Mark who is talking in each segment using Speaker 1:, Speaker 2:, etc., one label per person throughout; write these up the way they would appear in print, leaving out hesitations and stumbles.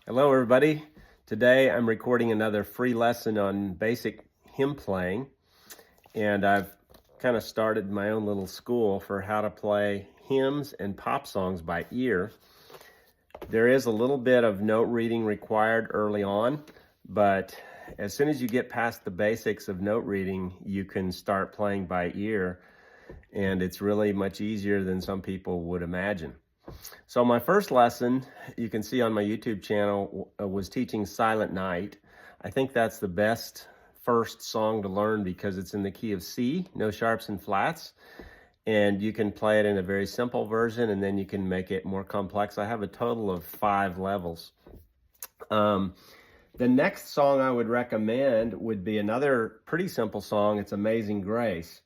Speaker 1: Hello everybody. Today I'm recording another free lesson on basic hymn playing, and I've kind of started my own little school for how to play hymns and pop songs by ear. There is a little bit of note reading required early on, but as soon as you get past the basics of note reading, you can start playing by ear, and it's really much easier than some people would imagine. So my first lesson, you can see on my YouTube channel, was teaching Silent Night. I think that's the best first song to learn because it's in the key of C, no sharps and flats. And you can play it in a very simple version, and then you can make it more complex. I have a total of 5 levels. The next song I would recommend would be another pretty simple song. It's Amazing Grace.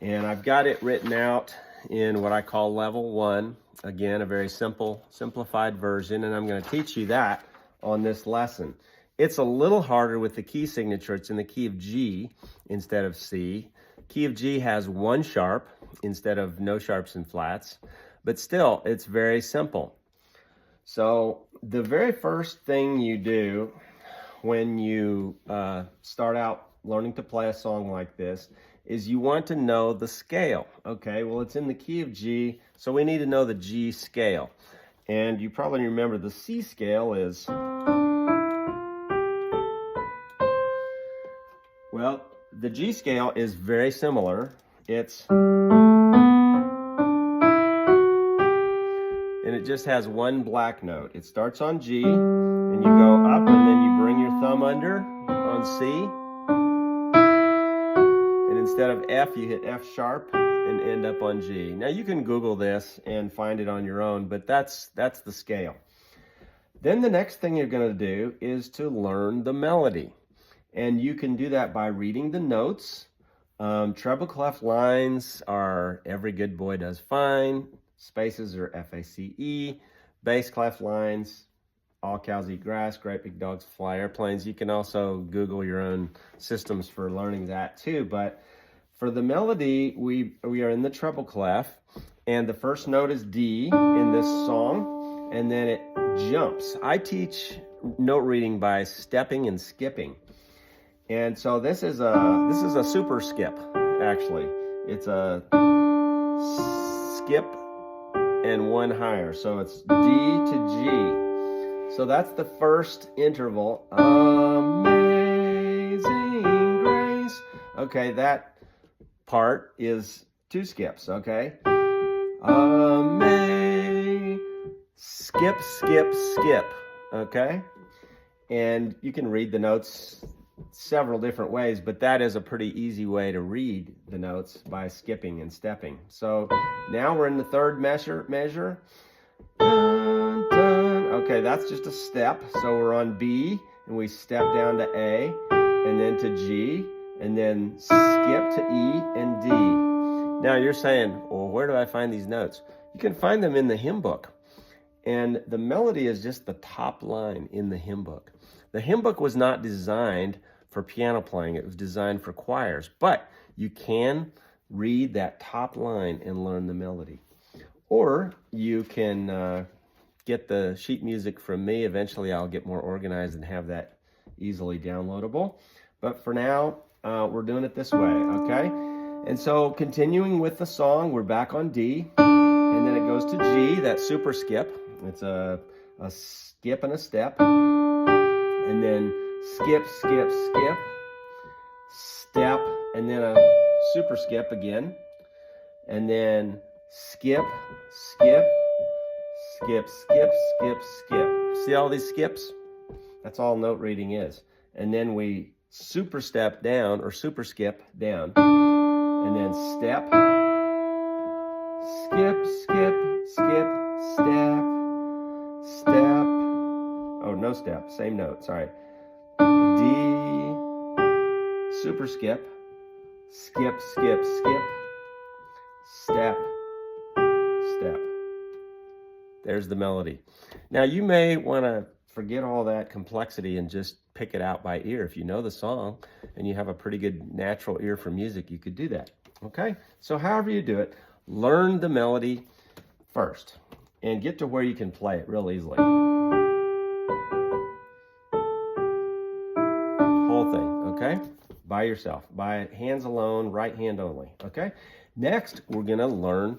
Speaker 1: And I've got it written out in what I call level 1. Again, a very simplified version, and I'm going to teach you that on this lesson. It's a little harder with the key signature. It's in the key of G instead of C. Key of G has 1 sharp instead of no sharps and flats, but still, it's very simple. So the very first thing you do when you start out learning to play a song like this is you want to know the scale. Okay, well, it's in the key of G, so we need to know the G scale. And you probably remember the C scale is, well, the G scale is very similar. It's, and it just has 1 black note. It starts on G, and you go up, and then you bring your thumb under on C. Instead of F, you hit F sharp and end up on G. Now you can Google this and find it on your own, but that's the scale. Then the next thing you're going to do is to learn the melody. And you can do that by reading the notes. Treble clef lines are Every Good Boy Does Fine. Spaces are FACE. Bass clef lines, All Cows Eat Grass, Great Big Dogs Fly Airplanes. You can also Google your own systems for learning that too. But for the melody, we are in the treble clef, and the first note is D in this song, and then it jumps. I teach note reading by stepping and skipping. And so this is a super skip, actually. It's a skip and 1 higher. So it's D to G. So that's the first interval. Amazing grace. Okay, that part is 2 skips, okay? Skip, skip, skip, okay? And you can read the notes several different ways, but that is a pretty easy way to read the notes by skipping and stepping. So now we're in the 3rd measure. Dun, dun. Okay, that's just a step. So we're on B, and we step down to A, and then to G, and then skip to E and D. Now you're saying, well, where do I find these notes? You can find them in the hymn book. And the melody is just the top line in the hymn book. The hymn book was not designed for piano playing. It was designed for choirs. But you can read that top line and learn the melody. Or you can get the sheet music from me. Eventually I'll get more organized and have that easily downloadable. But for now, we're doing it this way, okay? And so continuing with the song, we're back on D, and then it goes to G, that super skip. It's a skip and a step, and then skip, skip, skip, step, and then a super skip again, and then skip, skip, skip, skip, skip, skip. See all these skips? That's all note reading is. And then we super step down, or super skip down, and then step, skip, skip, skip, step, step, oh, no step, same note, sorry. D, super skip, skip, skip, skip, step, step. There's the melody. Now you may want to forget all that complexity and just pick it out by ear. If you know the song and you have a pretty good natural ear for music, you could do that. Okay? So however you do it, learn the melody first and get to where you can play it real easily. by yourself, by hands alone, right hand only, okay? Next, we're gonna learn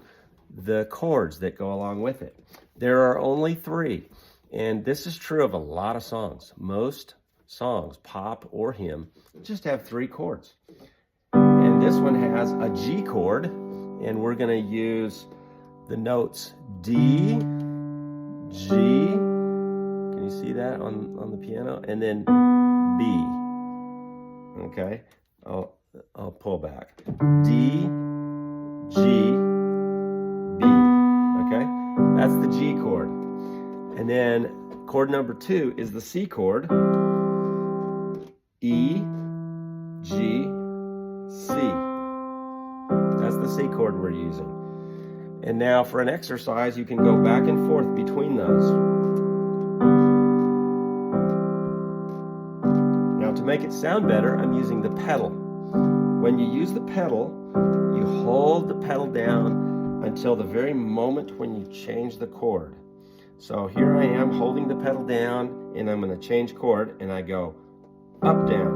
Speaker 1: the chords that go along with it. There are only 3, and this is true of a lot of songs. Most songs, pop or hymn, just have 3 chords. And this one has a G chord, and we're gonna use the notes D, G, can you see that on the piano? And then B, okay? I'll pull back. D, G, B, okay? That's the G chord. And then chord number 2 is the C chord. E, G, C. That's the C chord we're using. And now for an exercise, you can go back and forth between those. Now to make it sound better, I'm using the pedal. When you use the pedal, you hold the pedal down until the very moment when you change the chord. So here I am holding the pedal down, and I'm going to change chord, and I go up, down,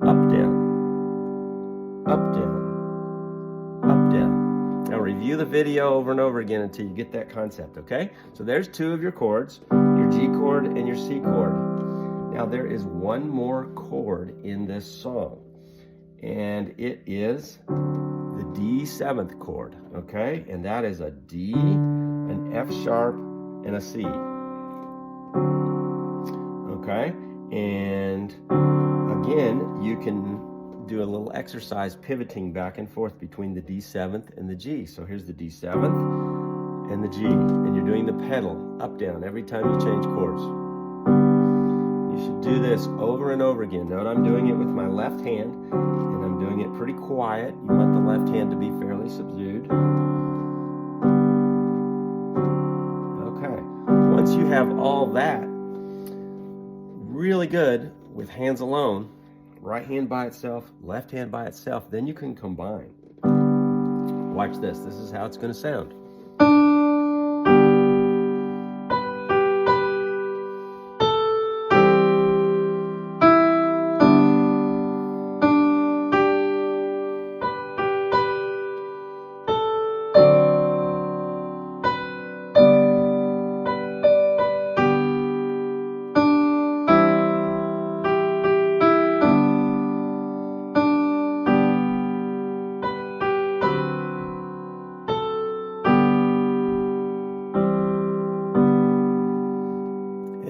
Speaker 1: up, down, up, down, up, down. Now review the video over and over again until you get that concept, okay? So there's 2 of your chords, your G chord and your C chord. Now there is one more chord in this song, and it is the D7th chord, okay? And that is a D, an F sharp, and a C, okay? And again, you can do a little exercise pivoting back and forth between the D7th and the G. So here's the D7th and the G, and you're doing the pedal up, down every time you change chords. You should do this over and over again. Note I'm doing it with my left hand, and I'm doing it pretty quiet. You want the left hand to be fairly subdued. Okay, once you have all that really good with hands alone, right hand by itself, left hand by itself, then you can combine. Watch this. This is how it's going to sound.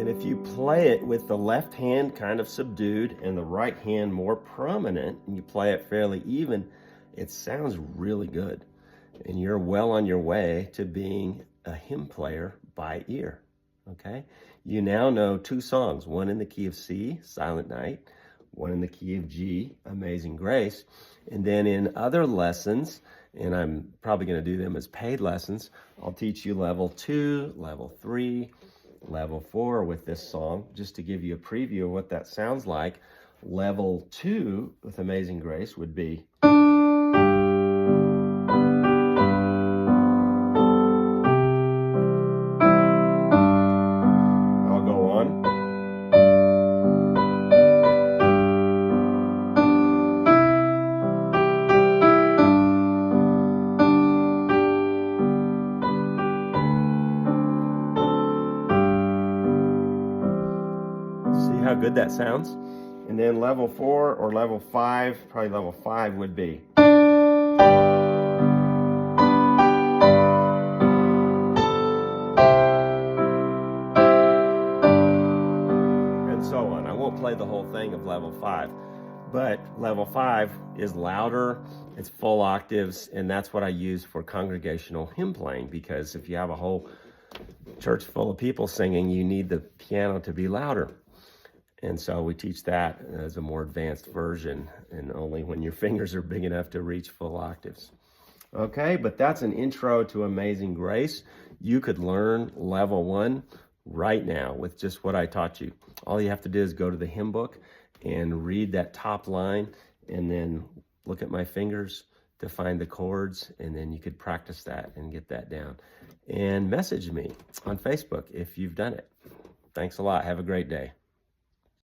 Speaker 1: If you play it with the left hand kind of subdued and the right hand more prominent, and you play it fairly even, it sounds really good. And you're well on your way to being a hymn player by ear, okay? You now know 2 songs, one in the key of C, Silent Night, one in the key of G, Amazing Grace. And then in other lessons, and I'm probably going to do them as paid lessons, I'll teach you level 2, level 3, level 4 with this song, just to give you a preview of what that sounds like. Level 2 with Amazing Grace would be. I'll go on. See how good that sounds? And then level 4 or level 5, probably level 5 would be. And so on. I won't play the whole thing of level 5, but level 5 is louder, it's full octaves, and that's what I use for congregational hymn playing, because if you have a whole church full of people singing, you need the piano to be louder. And so we teach that as a more advanced version, and only when your fingers are big enough to reach full octaves. Okay, but that's an intro to Amazing Grace. You could learn level 1 right now with just what I taught you. All you have to do is go to the hymn book and read that top line, and then look at my fingers to find the chords, and then you could practice that and get that down. And message me on Facebook if you've done it. Thanks a lot. Have a great day.